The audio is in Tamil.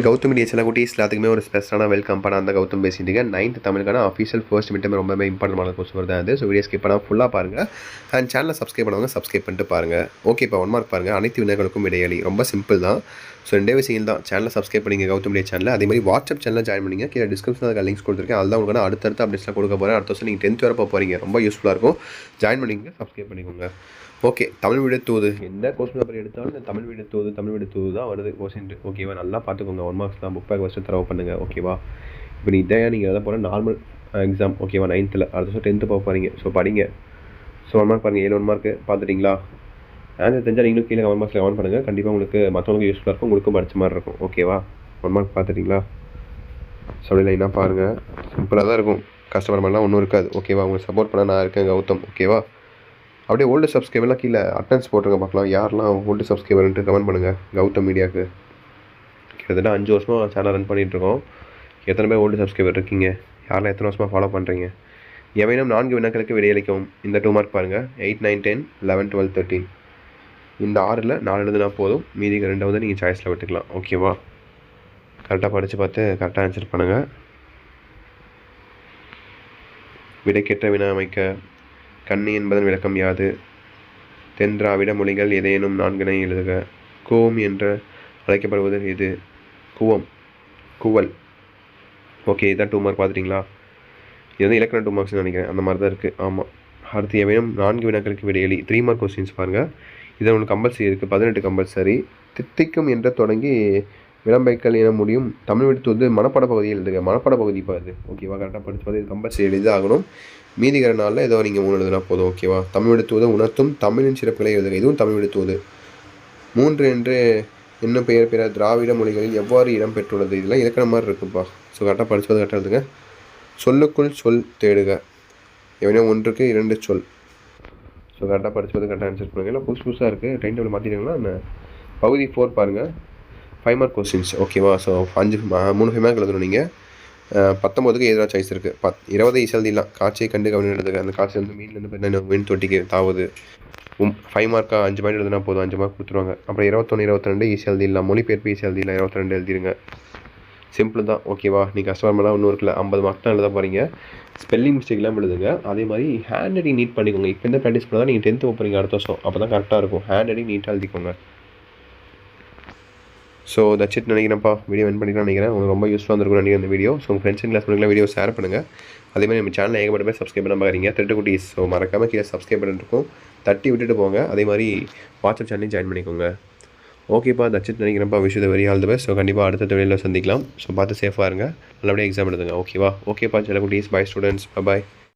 கௌதம் மீடியா சில குட்டீஸ் எல்லாத்துக்குமே ஒரு ஸ்பெஷலான வெல்கம் பண்ண அந்த கௌதம் பேசிட்டு 9th தமிழுக்கான அஃபீஷியல் ஃபர்ஸ்ட் மிட் ரொம்பவே இம்பார்ட்டன்ட் கொஸ்டின் வருது அது. ஸோ வீடியோ ஸ்கிப் பண்ணால் ஃபுல்லாக பாருங்கள். அண்ட் சேனலை சப்ஸ்கிரைப் பண்ணுவாங்க, சப்ஸ்கிரைப் பண்ணிட்டு பாருங்கள். ஓகே, இப்போ 1 மார்க் பாருங்கள். அனைத்து வினைகளுக்கும் இடையளி ரொம்ப சிம்பிள் தான். ஸோ 2 விஷயம் தான். சேனலை சப்ஸ்கிரைப் பண்ணிங்க கௌதம் மீடியா சேனல். அதே மாதிரி வாட்ஸ்அப் சேனலில் ஜாயின் பண்ணிங்க. கீழே டிஸ்கிரிப்ஷனில் அதுக்கு லிங்க்ஸ் கொடுத்துருக்கேன். அதுதான் உங்களுக்கு அடுத்தடுத்து அப்டேட்ஸ்லாம் கொடுக்க போகிறேன். அடுத்த வருஷம் நீங்கள் 10th வரை போகிறீங்க. ரொம்ப யூஸ்ஃபுல்லாக இருக்கும். ஜாயின் பண்ணிங்க, சப்ஸ்கிரைப் பண்ணிக்கோங்க. ஓகே, தமிழ் வீடு தூது எந்த கொஸ்டின் பேப்பர் எடுத்தாலும் இந்த தமிழ் வீடு தூது தான் வருது கொஸ்டின். ஓகேவா, நல்லா பார்த்துக்கோங்க. 1 மார்க்ஸ் தான். புக் பேக் ஃபஸ்ட்டு தரவு பண்ணுங்கள். ஓகேவா, இப்போ நீங்கள் எதை போகிற நார்மல் எக்ஸாம். ஓகேவா, 9th அடுத்த வருஷம் 10th போக போகிறீங்க. ஸோ படிங்க. ஸோ 1 மார்க் பாருங்கள். 7 1 மார்க்கு பார்த்துட்டிங்களா? ஆன்சர் தெரிஞ்சால் நீங்களும் கீழே கமெண்ட் பாக்ஸில் கமெண்ட் பண்ணுங்கள். கண்டிப்பாக உங்களுக்கு மற்றவங்களுக்கு யூஸ்ஃபுல்லாக இருக்கும், உங்களுக்கும் படித்த மாதிரி இருக்கும். ஓகேவா, 1 மார்க் பார்த்துட்டிங்களா? ஸோ அப்படி லைனாக பாருங்கள். சிம்பிளாக தான் இருக்கும், கஷ்டப்படுற மாதிரிலாம் ஒன்றும் இருக்காது. ஓகேவா, உங்களுக்கு சப்போர்ட் பண்ண நான் இருக்கேன் கௌதம். ஓகேவா, அப்படியே ஓல்டு சப்ஸ்கிரைபர்லாம் கீழே அட்டன்ஸ் போட்டுருங்க பார்க்கலாம். யாரெல்லாம் ஓல்டு சப்ஸ்கிரைபர்ன்ட்டு கமெண்ட் பண்ணுங்கள் கௌதம் மீடியாவுக்கு. கிட்டத்தட்ட 5 வருஷமாக சேனல் ரன் பண்ணிகிட்ருக்கோம். எத்தனை பேர் ஓல்டு சப்ஸ்கிரைபர் இருக்கீங்க? யாரெல்லாம் எத்தனை வருஷமாக ஃபாலோ பண்ணுறீங்க? எவையும் 4 வினாக்களுக்கு விடையளிக்கவும். இந்த 2 மார்க் பாருங்கள். 8 9 10 11 12 13 இந்த 6ல் 4 எழுதுனா போதும். மீதி 2 வந்து நீங்கள் சாய்ஸில் விட்டுக்கலாம். ஓகேவா, கரெக்டாக படித்து பார்த்து கரெக்டாக ஆன்சர் பண்ணுங்கள். விடைக்கேற்ற வினா அமைக்க. கண்ணி என்பதன் விளக்கம் யாது? தென்திராவிட மொழிகள் ஏதேனும் 4 எழுதுக. கோம் என்று அழைக்கப்படுவது எது? குவம், குவல். ஓகே, இதான் 2 மார்க் பார்த்துட்டிங்களா? இது வந்து இலக்கணம் 2 மார்க்ஸ்னு நினைக்கிறேன். அந்த மாதிரி தான் இருக்குது. ஆமாம். அடுத்து எவையும் 4 வினாக்களுக்கு விடையளி. 3 மார்க் கொஸ்டின்ஸ் பாருங்கள். இதில் உங்களுக்கு கம்பல்சரி இருக்குது. 18 கம்பல்சரி. தித்திக்கும் என்று தொடங்கி விளம்பைக்கல் என முடியும். தமிழ் விடுத்து வந்து மனப்பாட பகுதியில் எழுதுக. மனப்பாட பகுதி பாது. ஓகேவா, கரெக்டாக படித்து பார்த்து இது கம்பல்சரி எழுதி ஆகணும். மீதிக்கிற நாளில் ஏதோ நீங்கள் 3 எழுதுனா போதும். ஓகேவா, தமிழ் விடுத்துவது உணர்த்தும் தமிழின் சிறப்புகளை எழுதுக. இதுவும் தமிழ் விடுத்துவது. 3 என்று இன்னும் பெயர் பிற திராவிட மொழிகளில் எவ்வாறு இடம் பெற்றுள்ளது? இதெல்லாம் இலக்கண மாதிரி இருக்குப்பா. ஸோ கரெக்டாக படித்து கரெக்டாக எழுதுங்க. சொல்லுக்குள் சொல் தேடுக. எவனோ 1க்கு 2 சொல். ஸோ கரெக்டாக படித்து கரெக்டாக ஆன்சர் பண்ணுங்கள். இல்லை புதுசாக இருக்குது, டைம் டேபிள் மாற்றிட்டீங்கன்னா அந்த பகுதி 4 பாருங்கள். 5 மார்க் கொஸ்டின்ஸ். ஓகேவா, ஸோ 3 5 மார்க் எழுதணும். நீங்கள் 19க்கு எதிராக சாய்ஸ் இருக்குது. 20 ஈசல்திலாம். காட்சியை கண்டு கவனம் எழுதுக. அந்த காட்சி வந்து மீன்லேருந்து மீன் தொட்டிக்கு தாவது. 5 மார்க்காக 5 பாயிண்ட் எழுதுனா போதும். 5 மார்க் கொடுத்துருவாங்க. அப்புறம் 21 22 ஈஸி எழுதிடலாம். மொழிபெயர்ப்பு ஈஸி எழுதிடலாம். 22 எழுதிருங்க. சிம்பிள் தான். ஓகேவா, நீங்கள் கஷ்டமாக ஒன்றும் இருக்குல்ல. 50 மார்க் தான் எழுத போகிறீங்க. ஸ்பெல்லிங் மிஸ்டேக்லாம் எழுதுங்க. அதே மாதிரி ஹேண்ட் ரைட்டிங் நீட் பண்ணிக்கோங்க. இப்போ இந்த ப்ராக்டிஸ் பண்ணால் தான் நீங்கள் 10th போகிறீங்க அடுத்த வருஷம். அப்போ தான் கரெக்டாக இருக்கும். ஹேண்ட் ரைட்டிங் நீட்டாக எழுதிக்கோங்க. ஸோ தட்ஸ் இட் நினைக்கிறேன்ப்பா. வீடியோ என் பண்ணிக்கலாம் நினைக்கிறேன். உங்களுக்கு ரொம்ப யூஸ்ஃபுல்லாக இருந்திருக்கும் நினைக்கிறேன் இந்த வீடியோ. ஸோ உங்கள் ஃப்ரெண்ட்ஸ் அண்ட் கிளாஸ் பண்ணிக்கலாம் வீடியோ ஷேர் பண்ணுங்கள். அதேமாதிரி நம்ம சேனலில் ஏகப்பட்ட பேர் சப்ஸ்கிரைப் பண்ண பார்க்குறீங்க. 30 குட்டீஸ். ஸோ மறக்காமல் கீழே சப்ஸ்கிரைப் பண்ணிருக்கோம். தட்டி விட்டுட்டு போங்க. அதே மாதிரி வாட்ஸ்அப் சேனலையும் ஜாயின் பண்ணிக்கோங்க. ஓகேப்பா, தட்ஸ் இட் நினைக்கிறேன்ப்பா. Wish the very all the best. So கண்டிப்பாக அடுத்த வீடியோவில் சந்திக்கலாம். ஸோ பார்த்து சேஃபாக இருங்க. நல்லபடியாக எக்ஸாம் எழுதுங்க. ஓகேவா? ஓகேப்பா சில குட்டீஸ். Bye students. பாய்.